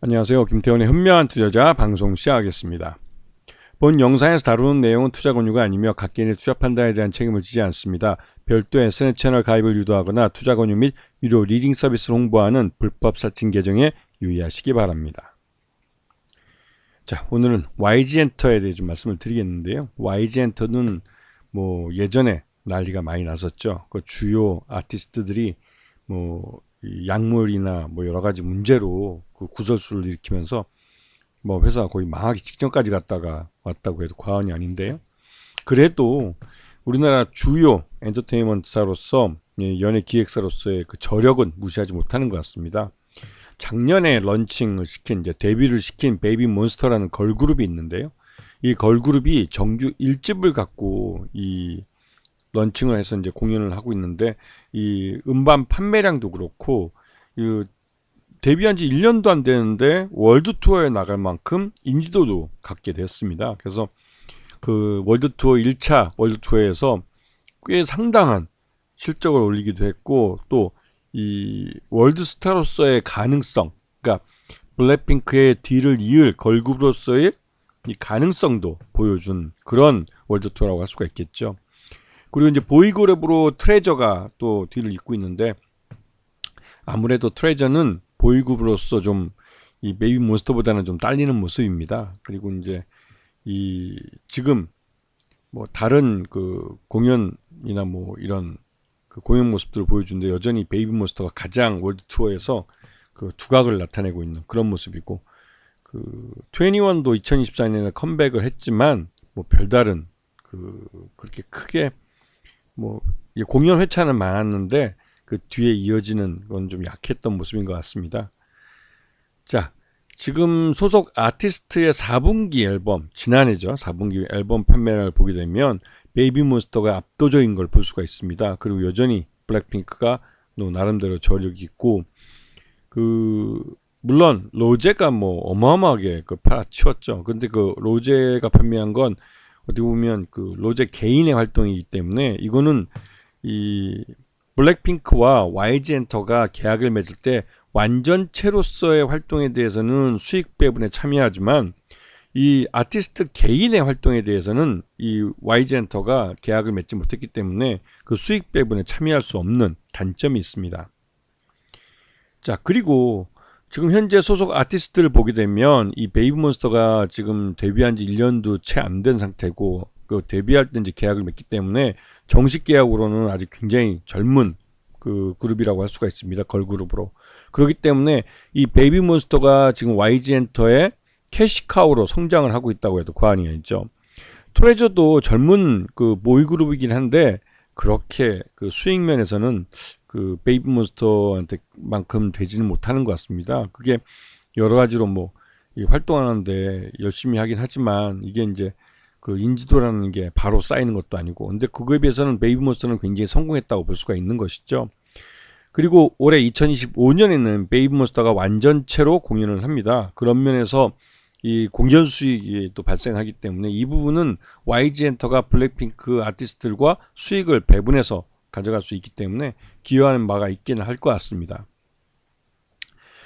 안녕하세요. 김태원의 현명한 투자자 방송 시작하겠습니다. 본 영상에서 다루는 내용은 투자 권유가 아니며 각개인의 투자 판단에 대한 책임을 지지 않습니다. 별도 SNS 채널 가입을 유도하거나 투자 권유 및 유료 리딩 서비스를 홍보하는 불법 사칭 계정에 유의하시기 바랍니다. 자, 오늘은 YG엔터에 대해 좀 말씀을 드리겠는데요. YG엔터는 예전에 난리가 많이 났었죠. 그 주요 아티스트들이 약물이나 여러 가지 문제로 그 구설수를 일으키면서 회사가 거의 망하기 직전까지 갔다가 왔다고 해도 과언이 아닌데요. 그래도 우리나라 주요 엔터테인먼트사로서 연예 기획사로서의 그 저력은 무시하지 못하는 것 같습니다. 작년에 런칭을 시킨 이제 데뷔를 시킨 베이비몬스터라는 걸그룹이 있는데요. 이 걸그룹이 정규 1집을 갖고 이 런칭을 해서 이제 공연을 하고 있는데 이 음반 판매량도 그렇고 데뷔한 지 1년도 안 되는데 월드 투어에 나갈 만큼 인지도도 갖게 됐습니다. 그래서 그 월드 투어 1차 월드 투어에서 꽤 상당한 실적을 올리기도 했고 또 이 월드 스타로서의 가능성, 그러니까 블랙핑크의 뒤를 이을 걸그룹으로서의 이 가능성도 보여준 그런 월드 투어라고 할 수가 있겠죠. 그리고 이제 보이그룹으로 트레저가 또 뒤를 잇고 있는데 아무래도 트레저는 보이그룹으로서 좀 이 베이비몬스터보다는 좀 딸리는 모습입니다. 그리고 이제 이 지금 다른 그 공연이나 이런 그 공연 모습들을 보여주는데 여전히 베이비몬스터가 가장 월드 투어에서 그 두각을 나타내고 있는 그런 모습이고 그 21도 2024년에 컴백을 했지만 별다른 그렇게 크게 공연 회차는 많았는데 그 뒤에 이어지는 건 좀 약했던 모습인 것 같습니다. 자, 지금 소속 아티스트의 4분기 앨범, 지난해죠. 4분기 앨범 판매량을 보게 되면 베이비몬스터가 압도적인 걸 볼 수가 있습니다. 그리고 여전히 블랙핑크가 나름대로 저력이 있고 물론 로제가 어마어마하게 팔아치웠죠. 근데 그 로제가 판매한 건 어떻게 보면 그 로제 개인의 활동이기 때문에 이거는 이 블랙핑크와 YG엔터가 계약을 맺을 때 완전체로서의 활동에 대해서는 수익 배분에 참여하지만 이 아티스트 개인의 활동에 대해서는 이 YG엔터가 계약을 맺지 못했기 때문에 그 수익 배분에 참여할 수 없는 단점이 있습니다. 자, 그리고 지금 현재 소속 아티스트를 보게 되면 이 베이비몬스터가 지금 데뷔한 지 1년도 채 안 된 상태고 그 데뷔할 때 이제 계약을 맺기 때문에 정식 계약으로는 아직 굉장히 젊은 그 그룹이라고 할 수가 있습니다. 걸그룹으로. 그렇기 때문에 이 베이비몬스터가 지금 YG엔터의 캐시카우로 성장을 하고 있다고 해도 과언이 아니죠. 트레저도 젊은 그 보이그룹이긴 한데 그렇게 그 수익 면에서는 그 베이비몬스터한테만큼 되지는 못하는 것 같습니다. 그게 여러 가지로 이 활동하는데 열심히 하긴 하지만 이게 이제 그 인지도라는 게 바로 쌓이는 것도 아니고, 근데 그거에 비해서는 베이비몬스터는 굉장히 성공했다고 볼 수가 있는 것이죠. 그리고 올해 2025년에는 베이비몬스터가 완전체로 공연을 합니다. 그런 면에서 이 공연 수익이 또 발생하기 때문에 이 부분은 YG엔터가 블랙핑크 아티스트들과 수익을 배분해서 가져갈 수 있기 때문에 기여하는 바가 있기는 할 것 같습니다.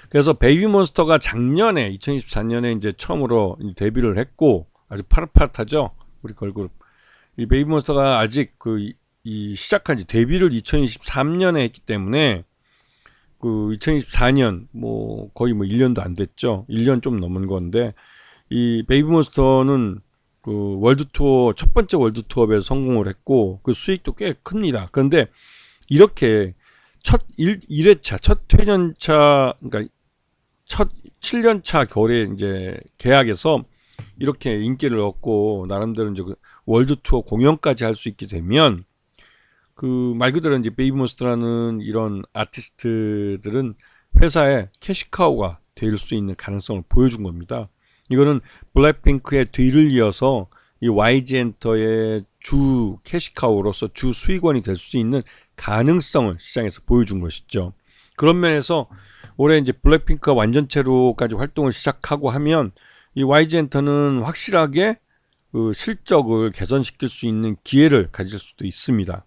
그래서 베이비몬스터가 작년에 2024년에 이제 처음으로 데뷔를 했고 아주 파릇파릇하죠. 우리 걸그룹. 이 베이비몬스터가 아직 이 시작한 지 데뷔를 2023년에 했기 때문에 그 2024년 거의 1년도 안 됐죠. 1년 좀 넘은 건데 이 베이비몬스터는 그 월드 투어 첫 번째 월드 투어에서 성공을 했고 그 수익도 꽤 큽니다. 그런데 이렇게 첫 1회차, 첫 회년차, 그러니까 첫 7년차 겨울에 이제 계약에서 이렇게 인기를 얻고 나름대로 이제 그 월드 투어 공연까지 할 수 있게 되면 그 말 그대로 이제 베이비몬스터라는 이런 아티스트들은 회사의 캐시카우가 될 수 있는 가능성을 보여준 겁니다. 이거는 블랙핑크의 뒤를 이어서 이 YG엔터의 주 캐시카우로서 주 수익원이 될 수 있는 가능성을 시장에서 보여준 것이죠. 그런 면에서 올해 이제 블랙핑크가 완전체로까지 활동을 시작하고 하면 이 YG엔터는 확실하게 그 실적을 개선시킬 수 있는 기회를 가질 수도 있습니다.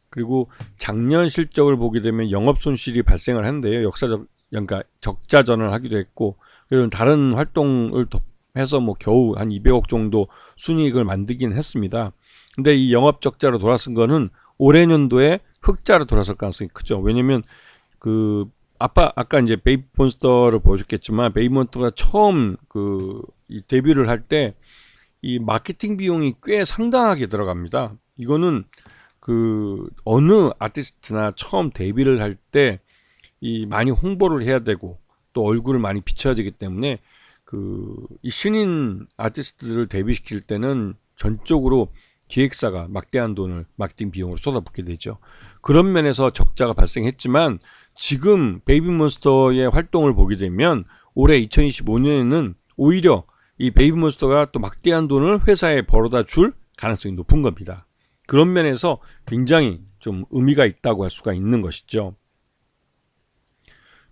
그리고 작년 실적을 보게 되면 영업 손실이 발생을 하는데요. 그러니까 적자 전환을 하기도 했고, 그리고 다른 활동을 해서 뭐 겨우 한 200억 정도 순이익을 만들긴 했습니다. 근데 이 영업 적자로 돌아선 거는 올해 년도에 흑자로 돌아설 가능성이 크죠. 왜냐면 그 아까 이제 베이비몬스터를 보셨겠지만, 베이비몬스터가 처음 이 데뷔를 할 때 이 마케팅 비용이 꽤 상당하게 들어갑니다. 이거는 어느 아티스트나 처음 데뷔를 할 때 이 많이 홍보를 해야 되고 또 얼굴을 많이 비춰야 되기 때문에 이 신인 아티스트들을 데뷔시킬 때는 전적으로 기획사가 막대한 돈을 마케팅 비용으로 쏟아붓게 되죠. 그런 면에서 적자가 발생했지만, 지금 베이비몬스터의 활동을 보게 되면 올해 2025년에는 오히려 이 베이비몬스터가 또 막대한 돈을 회사에 벌어다 줄 가능성이 높은 겁니다. 그런 면에서 굉장히 좀 의미가 있다고 할 수가 있는 것이죠.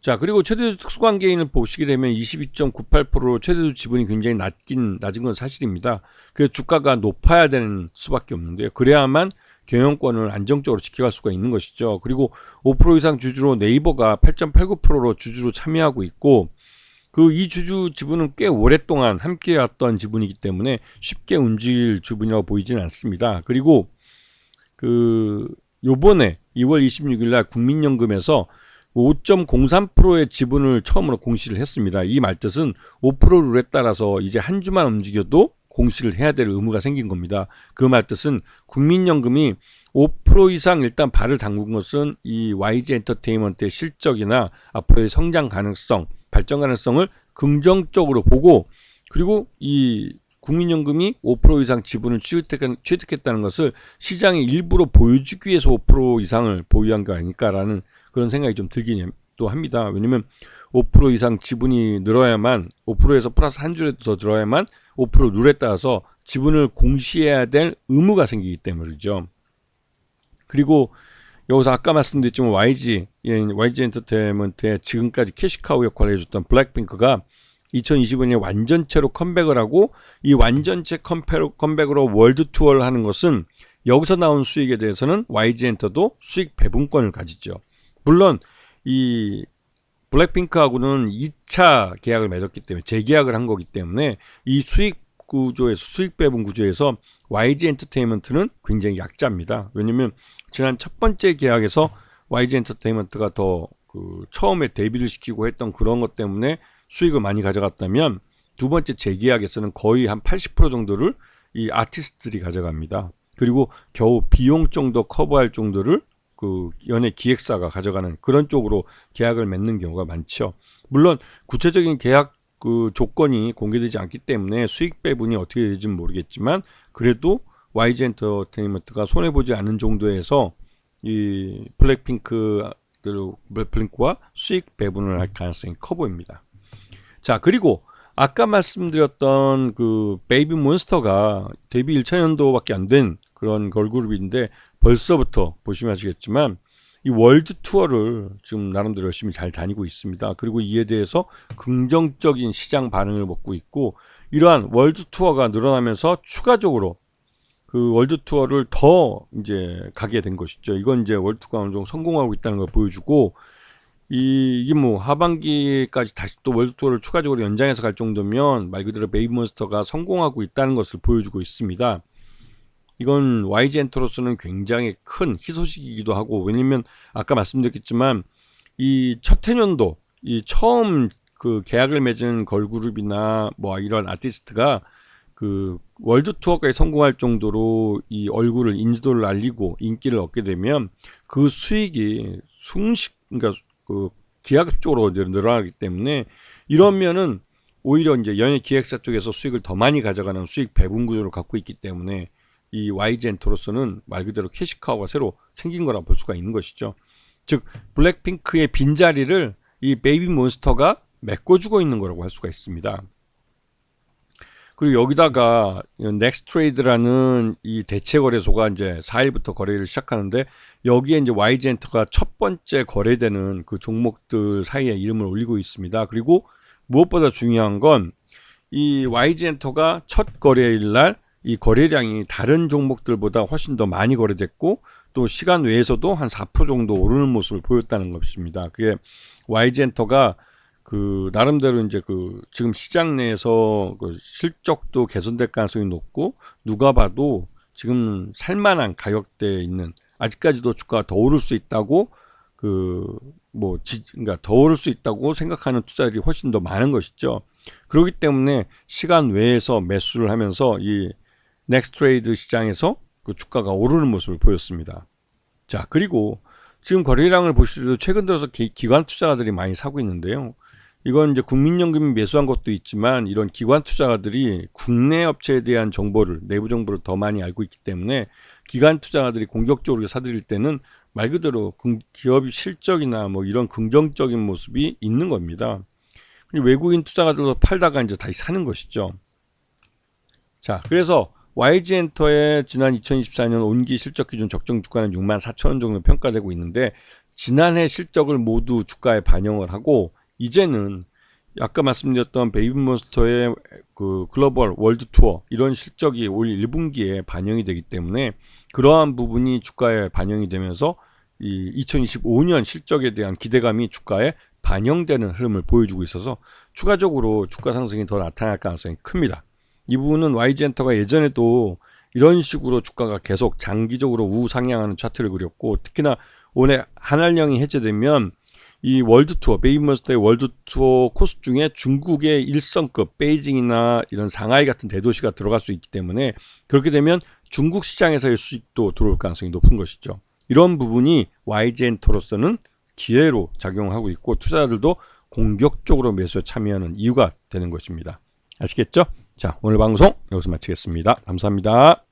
자, 그리고 최대주 특수관계인을 보시게 되면 22.98%로 최대주 지분이 굉장히 낮은 건 사실입니다. 그래서 주가가 높아야 되는 수밖에 없는데요. 그래야만 경영권을 안정적으로 지켜갈 수가 있는 것이죠. 그리고 5% 이상 주주로 네이버가 8.89%로 주주로 참여하고 있고, 이 주주 지분은 꽤 오랫동안 함께 왔던 지분이기 때문에 쉽게 움직일 지분이라고 보이지는 않습니다. 그리고 요번에 2월 26일 날 국민연금에서 5.03%의 지분을 처음으로 공시를 했습니다. 이 말뜻은 5% 룰에 따라서 이제 한 주만 움직여도 공시를 해야 될 의무가 생긴 겁니다. 그 말뜻은 국민연금이 5% 이상 일단 발을 담근 것은 이 YG 엔터테인먼트의 실적이나 앞으로의 성장 가능성, 발전 가능성을 긍정적으로 보고, 그리고 이 국민연금이 5% 이상 지분을 취득했다는 것을 시장에 일부러 보여주기 위해서 5% 이상을 보유한 게 아닐까라는 그런 생각이 좀 들긴 또 합니다. 왜냐면 5% 이상 지분이 늘어야만, 5%에서 플러스 한 줄에도 더 늘어야만 5% 룰에 따라서 지분을 공시해야 될 의무가 생기기 때문이죠. 그리고 여기서 아까 말씀드렸지만 YG 엔터테인먼트의 지금까지 캐시카우 역할을 해줬던 블랙핑크가 2025년에 완전체로 컴백을 하고, 이 완전체 컴백으로 월드 투어를 하는 것은 여기서 나온 수익에 대해서는 YG 엔터도 수익 배분권을 가지죠. 물론 이 블랙핑크하고는 2차 계약을 맺었기 때문에, 재계약을 한 거기 때문에 이 수익 배분 구조에서 YG 엔터테인먼트는 굉장히 약자입니다. 왜냐면 지난 첫 번째 계약에서 YG 엔터테인먼트가 더 처음에 데뷔를 시키고 했던 그런 것 때문에 수익을 많이 가져갔다면, 두 번째 재계약에서는 거의 한 80% 정도를 이 아티스트들이 가져갑니다. 그리고 겨우 비용 정도 커버할 정도를 연예 기획사가 가져가는 그런 쪽으로 계약을 맺는 경우가 많죠. 물론 구체적인 계약 조건이 공개되지 않기 때문에 수익 배분이 어떻게 될지는 모르겠지만, 그래도 YG 엔터테인먼트가 손해보지 않는 정도에서 이 블랙핑크와 수익 배분을 할 가능성이 커 보입니다. 자, 그리고 아까 말씀드렸던 베이비몬스터가 데뷔 1차년도밖에 안 된 그런 걸그룹인데, 벌써부터 보시면 아시겠지만 이 월드 투어를 지금 나름대로 열심히 잘 다니고 있습니다. 그리고 이에 대해서 긍정적인 시장 반응을 먹고 있고, 이러한 월드 투어가 늘어나면서 추가적으로 월드 투어를 더 이제 가게 된 것이죠. 이건 이제 월드 투어가 어느 정도 성공하고 있다는 걸 보여주고, 이게 뭐 하반기까지 다시 또 월드 투어를 추가적으로 연장해서 갈 정도면 말 그대로 베이비몬스터가 성공하고 있다는 것을 보여주고 있습니다. 이건 YG 엔터로서는 굉장히 큰 희소식이기도 하고, 왜냐면 아까 말씀드렸겠지만 이 첫 해년도 이 처음 계약을 맺은 걸그룹이나 뭐 이런 아티스트가 월드 투어까지 성공할 정도로 이 얼굴을, 인지도를 알리고 인기를 얻게 되면 그 수익이 그러니까 기하급적으로 늘어나기 때문에, 이러면은 오히려 이제 연예 기획사 쪽에서 수익을 더 많이 가져가는 수익 배분 구조를 갖고 있기 때문에 이 YG 엔터로서는 말 그대로 캐시카우가 새로 생긴 거라 볼 수가 있는 것이죠. 즉 블랙핑크의 빈자리를 이 베이비몬스터가 메꿔주고 있는 거라고 할 수가 있습니다. 그리고 여기다가 넥스트레이드라는 이 대체 거래소가 이제 4일부터 거래를 시작하는데, 여기에 이제 YG 엔터가 첫 번째 거래되는 그 종목들 사이에 이름을 올리고 있습니다. 그리고 무엇보다 중요한 건 이 YG 엔터가 첫 거래일 날 이 거래량이 다른 종목들보다 훨씬 더 많이 거래됐고, 또 시간 외에서도 한 4% 정도 오르는 모습을 보였다는 것입니다. 그게 YG엔터가 그 나름대로 이제 그 지금 시장 내에서 그 실적도 개선될 가능성이 높고 누가 봐도 지금 살만한 가격대에 있는, 아직까지도 주가가 더 오를 수 있다고 그러니까 더 오를 수 있다고 생각하는 투자들이 훨씬 더 많은 것이죠. 그렇기 때문에 시간 외에서 매수를 하면서 이 넥스트레이드 시장에서 그 주가가 오르는 모습을 보였습니다. 자, 그리고 지금 거래량을 보시더라도 최근 들어서 기관 투자가들이 많이 사고 있는데요. 이건 이제 국민연금이 매수한 것도 있지만 이런 기관 투자가들이 국내 업체에 대한 정보를, 내부 정보를 더 많이 알고 있기 때문에 기관 투자가들이 공격적으로 사들일 때는 말 그대로 기업의 실적이나 뭐 이런 긍정적인 모습이 있는 겁니다. 외국인 투자가들도 팔다가 이제 다시 사는 것이죠. 자, 그래서 YG엔터의 지난 2024년 온기 실적 기준 적정 주가는 64,000원 정도 평가되고 있는데, 지난해 실적을 모두 주가에 반영을 하고 이제는 아까 말씀드렸던 베이비몬스터의 그 글로벌 월드 투어 이런 실적이 올 1분기에 반영이 되기 때문에 그러한 부분이 주가에 반영이 되면서 이 2025년 실적에 대한 기대감이 주가에 반영되는 흐름을 보여주고 있어서 추가적으로 주가 상승이 더 나타날 가능성이 큽니다. 이 부분은 YG엔터가 예전에도 이런 식으로 주가가 계속 장기적으로 우상향하는 차트를 그렸고, 특히나 올해 한알령이 해제되면 이 월드투어, 베이비몬스터의 월드투어 코스 중에 중국의 1성급 베이징이나 이런 상하이 같은 대도시가 들어갈 수 있기 때문에, 그렇게 되면 중국 시장에서의 수익도 들어올 가능성이 높은 것이죠. 이런 부분이 YG엔터로서는 기회로 작용하고 있고 투자자들도 공격적으로 매수에 참여하는 이유가 되는 것입니다. 아시겠죠? 자, 오늘 방송 여기서 마치겠습니다. 감사합니다.